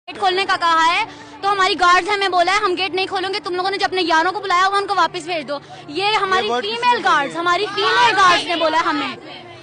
Gate खोलने का कहा है तो हमारी गार्ड्स हमें बोला है हम गेट नहीं खोलेंगे, तुम लोगों ने जो अपने यारों को बुलाया हुआ उनको वापस भेज दो। ये हमारी फीमेल गार्ड्स ने बोला है हमें,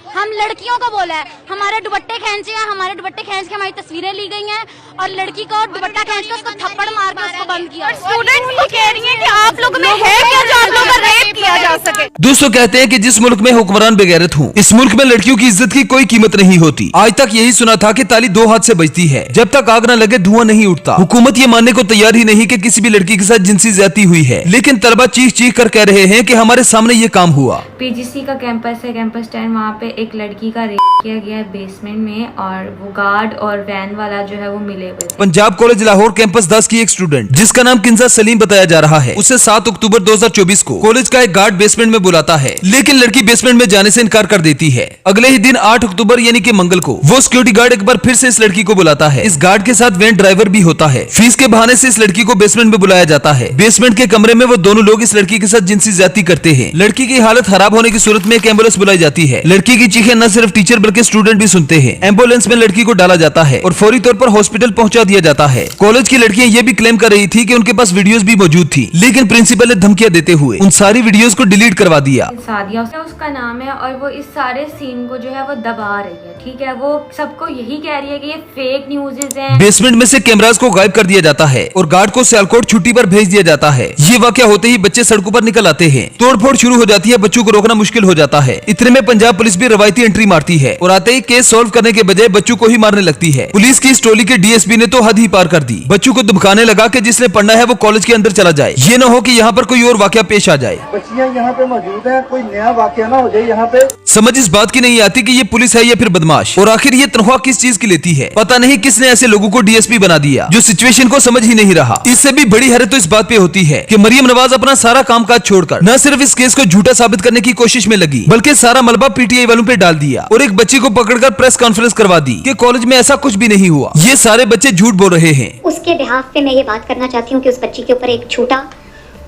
हम लड़कियों को बोला है। हमारे दुपट्टे खींचे हैं, हमारे दुपट्टे खींच के हमारी तस्वीरें ली गई हैं और लड़की को दुपट्टा खींच के उसको थप्पड़ मार के उसको बंद किया। स्टूडेंट ये कह रही है कि आप लोगों में है क्या जो आप लोगों का रेप किया जा सके। दोस्तों कहते हैं कि जिस मुल्क में हुक्मरान बेगैरत हों, इस मुल्क में लड़कियों की इज्जत की कोई कीमत नहीं होती। आज तक यही सुना था कि ताली दो हाथ से बजती है, जब तक आग न लगे धुआं नहीं उठता। हुकूमत ये मानने को तैयार ही नहीं कि किसी भी लड़की के साथ जिनसी ज्यादती हुई है, लेकिन तलबा चीख चीख कर कह रहे हैं कि हमारे सामने ये काम हुआ। पीजीसी का कैंपस है, कैंपस 10, वहाँ पे एक लड़की का रेप किया गया है बेसमेंट में और वो गार्ड और वैन वाला जो है वो मिले हुए थे। पंजाब कॉलेज लाहौर कैंपस 10 की एक स्टूडेंट जिसका नाम किंजा सलीम बताया जा रहा है, उसे 7 अक्टूबर 2024 को कॉलेज का एक गार्ड बेसमेंट में बुलाता है, लेकिन लड़की बेसमेंट में जाने से इनकार कर देती है। अगले ही दिन 8 अक्टूबर यानी कि मंगल को वो सिक्योरिटी गार्ड एक बार फिर से इस लड़की को बुलाता है। इस गार्ड के साथ वैन ड्राइवर भी होता है। फीस के बहाने से इस लड़की को बेसमेंट में बुलाया जाता है। बेसमेंट के कमरे में वो दोनों लोग इस लड़की के साथ जिनसी ज्यादती करते हैं। लड़की की हालत खराब होने की सूरत में एक एम्बुलेंस बुलाई जाती है। लड़की की चीखें न सिर्फ टीचर बल्कि स्टूडेंट भी सुनते हैं। एम्बुलेंस में लड़की को डाला जाता है और फौरी तौर पर हॉस्पिटल पहुंचा दिया जाता है। कॉलेज की लड़कियां ये भी क्लेम कर रही थी कि उनके पास वीडियोस भी मौजूद थी, लेकिन प्रिंसिपल ने धमकियां देते हुए उन सारी वीडियोस को डिलीट करवा दिया। सादिया उसका नाम है और वो इस सारे सीन को जो है वो दबा रही है। ठीक है, वो सबको यही कह रही है कि ये फेक न्यूज़ है। बेसमेंट में से कैमरास को गायब कर दिया जाता है और गार्ड को सियालकोट छुट्टी पर भेज दिया जाता है। ये वाकया होते ही बच्चे सड़कों पर निकल आते हैं। तोड़फोड़ शुरू हो जाती है, बच्चों को रोकना मुश्किल हो जाता है। इतने में पंजाब पुलिस भी रवायती एंट्री मारती है और आते ही केस सॉल्व करने के बजाय बच्चों को ही मारने लगती है। पुलिस की इस टोली के डीएसपी ने तो हद ही पार कर दी। बच्चों को धमकाने लगा कि जिसने पढ़ना है वो कॉलेज के अंदर चला जाए, ये न हो कि यहाँ पर कोई और वाकया पेश आ जाए। बच्चियां यहाँ पे मौजूद हैं, कोई नया वाकया ना हो जाए यहाँ पे। समझ इस बात की नहीं आती कि ये पुलिस है या फिर बदमाश, और आखिर ये तनख्वाह किस चीज की लेती है। पता नहीं किसने ऐसे लोगों को डीएसपी बना दिया जो सिचुएशन को समझ ही नहीं रहा। इससे भी बड़ी हैरत तो इस बात पे होती है कि मरियम नवाज अपना सारा कामकाज छोड़कर न सिर्फ इस केस को झूठा साबित करने की कोशिश में लगी, बल्कि सारा मलबा पीटीआई वालों पे डाल दिया और एक बच्ची को पकड़कर प्रेस कॉन्फ्रेंस करवा दी कि कॉलेज में ऐसा कुछ भी नहीं हुआ। ये सारे बच्चे झूठ बोल रहे हैं। उसके बिहाफ पे मैं ये बात करना चाहती हूँ कि उस बच्ची के ऊपर एक झूठा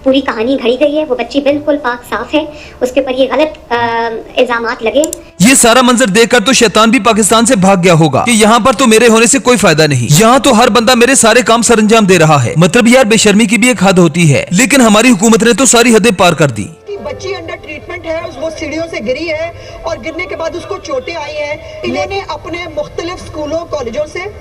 पूरी कहानी घड़ी गई है। वो बच्ची बिल्कुल पाक साफ है, उसके ऊपर ये गलत इल्जामात लगे। ये सारा मंजर देखकर तो शैतान भी पाकिस्तान से भाग गया होगा कि यहाँ पर तो मेरे होने से कोई फायदा नहीं, यहाँ तो हर बंदा मेरे सारे काम सरंजाम दे रहा है। मतलब यार बेशर्मी की भी एक हद होती है, लेकिन हमारी हुकूमत ने तो सारी हदें पार कर दी। बच्ची अंडर ट्रीटमेंट है, वो सीढ़ियों से गिरी है और गिरने के बाद उसको चोटें आई हैं। इन्होंने अपने मुख्तलिफ स्कूलों कॉलेजों से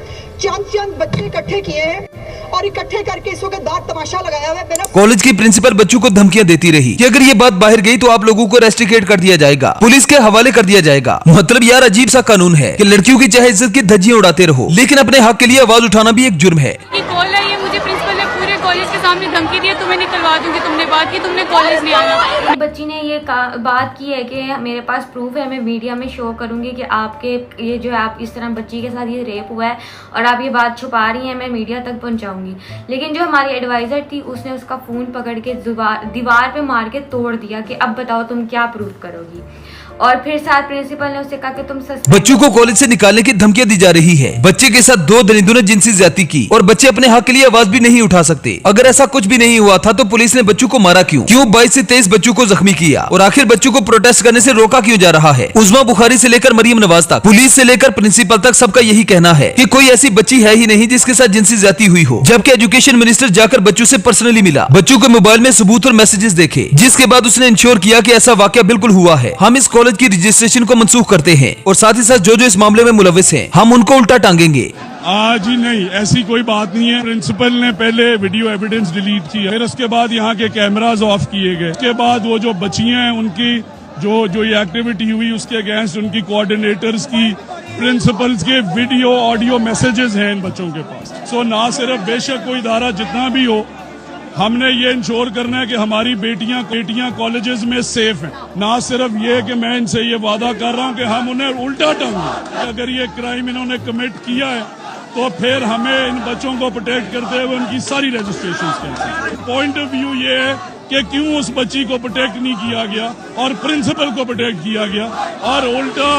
चंद बच्चे इकट्ठे किए हैं और इकट्ठे करके इस वक्त दार तमाशा लगाया हुआ है। कॉलेज की प्रिंसिपल बच्चों को धमकियां देती रही कि अगर ये बात बाहर गई तो आप लोगों को रेस्ट्रिकेट कर दिया जाएगा, पुलिस के हवाले कर दिया जाएगा। मतलब यार अजीब सा कानून है कि लड़कियों की चाहे इज्जत की धज्जियां उड़ाते रहो, लेकिन अपने हक के लिए आवाज उठाना भी एक जुर्म है। मुझे प्रिंसिपल ने पूरे कॉलेज के सामने धमकी दी, तुम्हें निकलवा दूंगी, तुमने बात की, तुमने कॉलेज नहीं आना। बच्ची ने ये बात की है कि मेरे पास प्रूफ है, मैं मीडिया में शो करूंगी कि आपके ये जो है आप इस तरह बच्ची के साथ ये रेप हुआ है और आप ये बात छुपा रही हैं, मैं मीडिया तक पहुंचाऊंगी। लेकिन जो हमारी एडवाइजर थी उसने उसका फोन पकड़ के दीवार पे मार के तोड़ दिया कि अब बताओ तुम क्या प्रूफ करोगी। और फिर साथ प्रिंसिपल ने उससे कहा कि तुम बच्चों को कॉलेज से निकालने की धमकियां दी जा रही है। बच्चे के साथ 2 दरिंदों ने जिनसी ज्यादती की और बच्चे अपने हक के लिए आवाज भी नहीं उठा सकते। अगर ऐसा कुछ भी नहीं हुआ था तो पुलिस ने बच्चों को मारा क्यों? 22 से 23 बच्चों को जख्मी किया और आखिर बच्चों को प्रोटेस्ट करने से रोका क्यों जा रहा है? उस्मा बुखारी से लेकर मरियम नवाज तक, पुलिस से लेकर प्रिंसिपल तक सबका यही कहना है कि कोई ऐसी बच्ची है ही नहीं जिसके साथ जिनसी ज्यादती हुई हो। जबकि एजुकेशन मिनिस्टर जाकर बच्चों से पर्सनली मिला, बच्चों के मोबाइल में सबूत और मैसेजेस देखे, जिसके बाद उसने इंश्योर किया कि ऐसा वाकया बिल्कुल हुआ है। हम इस कॉलेज की रजिस्ट्रेशन को मंसूख करते हैं और साथ ही साथ जो जो इस मामले में मुलविस हैं हम उनको उल्टा टांगेंगे। आज ही नहीं, ऐसी कोई बात नहीं है। प्रिंसिपल ने पहले वीडियो एविडेंस डिलीट किया, फिर उसके बाद यहाँ के कैमरास ऑफ किए गए। उसके बाद वो जो बच्चियां हैं उनकी जो ये एक्टिविटी हुई उसके अगेंस्ट उनकी कोऑर्डिनेटर्स की, प्रिंसिपल्स के वीडियो ऑडियो मैसेजेस हैं इन बच्चों के पास। सो ना सिर्फ बेशक कोई इदारा जितना भी हो, हमने ये इंश्योर करना है कि हमारी बेटियां कॉलेजेस में सेफ हैं। ना सिर्फ ये कि मैं इनसे ये वादा कर रहा हूँ कि हम उन्हें उल्टा टांगेंगे। अगर ये क्राइम इन्होंने कमिट किया है तो फिर हमें इन बच्चों को प्रोटेक्ट करते हुए उनकी सारी registration cancel. Point of view ये है कि क्यों उस बच्ची को प्रोटेक्ट नहीं किया गया और प्रिंसिपल को प्रोटेक्ट किया गया और उल्टा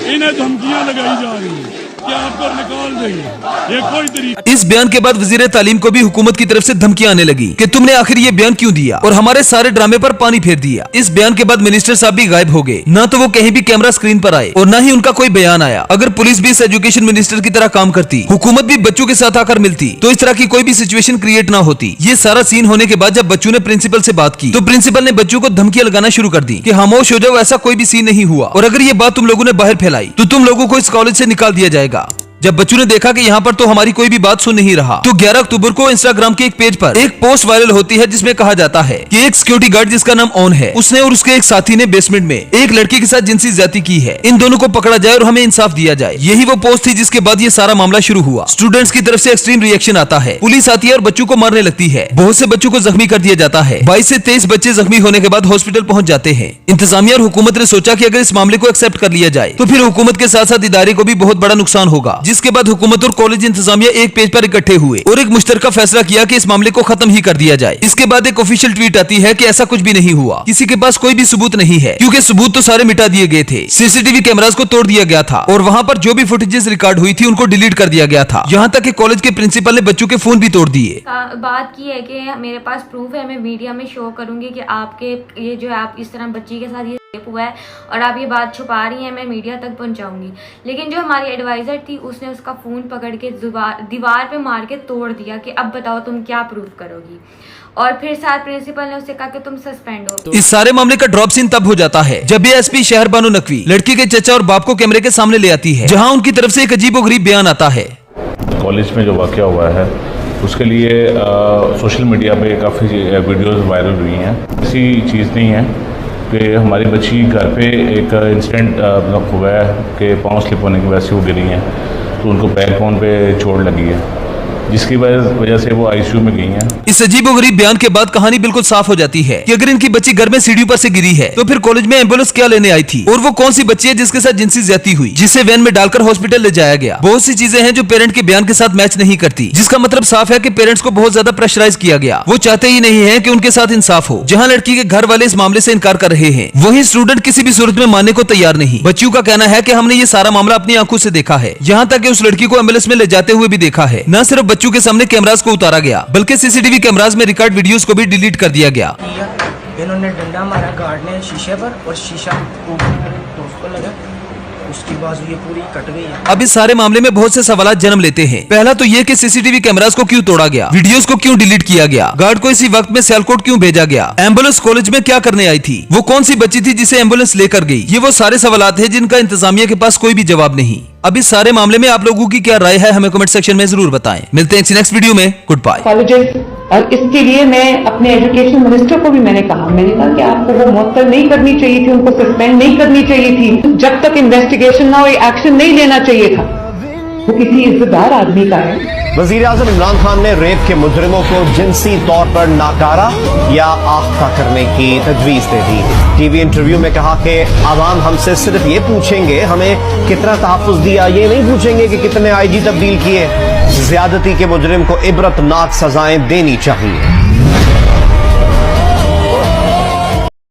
इन्हें धमकियां लगाई जा रही हैं। कि आपको निकाल देंगे, ये कोई तरीका। इस बयान के बाद वजीर तालीम को भी हुकूमत की तरफ से धमकियां आने लगी कि तुमने आखिर ये बयान क्यों दिया और हमारे सारे ड्रामे पर पानी फेर दिया। इस बयान के बाद मिनिस्टर साहब भी गायब हो गए, ना तो वो कहीं भी कैमरा स्क्रीन पर आए और ना ही उनका कोई बयान आया। अगर पुलिस भी इस एजुकेशन मिनिस्टर की तरह काम करती, हुकूमत भी बच्चों के साथ आकर मिलती, तो इस तरह की कोई भी सिचुएशन क्रिएट ना होती। ये सारा सीन होने के बाद जब बच्चों ने प्रिंसिपल से बात की तो प्रिंसिपल ने बच्चों को धमकियां लगाना शुरू कर दी कि खामोश हो जाओ, ऐसा कोई भी सीन नहीं हुआ, और अगर ये बात तुम लोगों ने बाहर फैलाई तो तुम लोगों को इस कॉलेज से निकाल दिया जाएगा। जब बच्चों ने देखा कि यहाँ पर तो हमारी कोई भी बात सुन नहीं रहा, तो 11 अक्टूबर को इंस्टाग्राम के एक पेज पर एक पोस्ट वायरल होती है जिसमें कहा जाता है कि एक सिक्योरिटी गार्ड जिसका नाम ऑन है, उसने और उसके एक साथी ने बेसमेंट में एक लड़की के साथ जिनसी ज्यादती की है। इन दोनों को पकड़ा जाए और हमें इंसाफ दिया जाए। यही वो पोस्ट थी जिसके बाद ये सारा मामला शुरू हुआ। स्टूडेंट्स की तरफ से एक्सट्रीम रिएक्शन आता है, पुलिस आती है और बच्चों को मारने लगती है। बहुत से बच्चों को जख्मी कर दिया जाता है। 22 से 23 बच्चे जख्मी होने के बाद हॉस्पिटल पहुंच जाते हैं। इंतजामिया और हुकूमत ने सोचा कि अगर इस मामले को एक्सेप्ट कर लिया जाए तो फिर हुकूमत के साथ साथ इदारे को भी बहुत बड़ा नुकसान होगा। जिसके बाद हुकूमत और कॉलेज इंतजामिया एक पेज पर इकट्ठे हुए और एक मुश्तरका फैसला किया कि इस मामले को खत्म ही कर दिया जाए। इसके बाद एक ऑफिशियल ट्वीट आती है कि ऐसा कुछ भी नहीं हुआ, किसी के पास कोई भी सबूत नहीं है, क्योंकि सबूत तो सारे मिटा दिए गए थे। सीसीटीवी कैमरास को तोड़ दिया गया था और वहाँ पर जो भी फुटेजेस रिकॉर्ड हुई थी उनको डिलीट कर दिया गया था। यहाँ तक कि कॉलेज के प्रिंसिपल ने बच्चों के फोन भी तोड़ दिए। बात की है कि मेरे पास प्रूफ है, मैं मीडिया में शो करूंगी कि आपके ये जो आप इस तरह बच्ची के साथ ये रेप हुआ है और आप ये बात छुपा रही हैं, मैं मीडिया तक पहुंचाऊंगी। लेकिन जो हमारी एडवाइजर थी उसने उसका फोन पकड़ के दीवार पे मार के तोड़ दिया कि अब बताओ तुम क्या प्रूफ करोगी, और फिर साथ प्रिंसिपल ने उससे कहा कि तुम सस्पेंड हो। इस सारे मामले का ड्रॉप सीन तब हो जाता है जब ये एसपी शहर बानो नकवी लड़की के चचा और बाप को कैमरे के सामने ले आती है, जहां उनकी तरफ से एक अजीबोगरीब बयान आता है। कॉलेज में जो वाकया हुआ है उसके लिए सोशल मीडिया पे काफ़ी वीडियोस वायरल हुई हैं। ऐसी चीज़ नहीं है कि हमारी बच्ची घर पे एक इंसिडेंट हुआ है कि पाँव स्लिप होने की वजह से वो गिरी हैं, तो उनको बैकबोन पे चोट लगी है, जिसकी वजह से वो आईसीयू में गई हैं। इस अजीबोगरीब बयान के बाद कहानी बिल्कुल साफ हो जाती है कि अगर इनकी बच्ची घर में सीढ़ियों पर से गिरी है तो फिर कॉलेज में एम्बुलेंस क्या लेने आई थी, और वो कौन सी बच्ची है जिसके साथ जिनसी ज्यादती हुई, जिसे वैन में डालकर हॉस्पिटल ले जाया गया। बहुत सी चीजें हैं जो पेरेंट के बयान के साथ मैच नहीं करती, जिसका मतलब साफ है कि पेरेंट्स को बहुत ज्यादा प्रेशराइज किया गया। वो चाहते ही नहीं है कि उनके साथ इंसाफ हो। जहाँ लड़की के घर वाले इस मामले से इनकार कर रहे हैं, वहीं स्टूडेंट किसी भी सूरत में मानने को तैयार नहीं। बच्चियों का कहना है कि हमने ये सारा मामला अपनी आंखों से देखा है, यहाँ तक कि उस लड़की को एम्बुलेंस में ले जाते हुए भी देखा है। न सिर्फ बच्चों के सामने कैमरा को उतारा गया, बल्कि सीसीटीवी कैमरास में रिकॉर्ड वीडियोस को भी डिलीट कर दिया गया। इन्होंने डंडा मारा गार्ड ने शीशे पर, और शीशा दोस्त को लगा, उसकी बाजू ये पूरी कट गई है। अब इस सारे मामले में बहुत से सवालात जन्म लेते हैं। पहला तो ये कि सीसीटीवी कैमरास को क्यों तोड़ा गया, वीडियोस को क्यों डिलीट किया गया, गार्ड को इसी वक्त में सियालकोट क्यों भेजा गया, एम्बुलेंस कॉलेज में क्या करने आई थी, वो कौन सी बच्ची थी जिसे एम्बुलेंस लेकर गई। ये वो सारे सवालात हैं जिनका इंतजामिया के पास कोई भी जवाब नहीं। अब इस सारे मामले में आप लोगों की क्या राय है, हमें कमेंट सेक्शन में जरूर बताएं। मिलते हैं नेक्स्ट वीडियो में। Good bye. कॉलेजेस, और इसके लिए मैं अपने एजुकेशन मिनिस्टर को भी मैंने कहा कि आपको वो मुअत्तल नहीं करनी चाहिए थी, उनको सस्पेंड नहीं करनी चाहिए थी। जब तक इन्वेस्टिगेशन ना हो एक्शन नहीं लेना चाहिए था। वो किसी इज्जतदार आदमी का है। वज़ीर-ए-आज़म इमरान खान ने रेप के मुजरिमों को जिनसी तौर पर नाकारा या आख्ता करने की तजवीज़ दे दी। टीवी इंटरव्यू में कहा कि आवाम हमसे सिर्फ ये पूछेंगे हमें कितना तहफ़्फ़ुज़ दिया, ये नहीं पूछेंगे कि कितने IG तब्दील किए। ज़्यादती के मुजरिम को इबरतनाक सजाएं देनी चाहिए।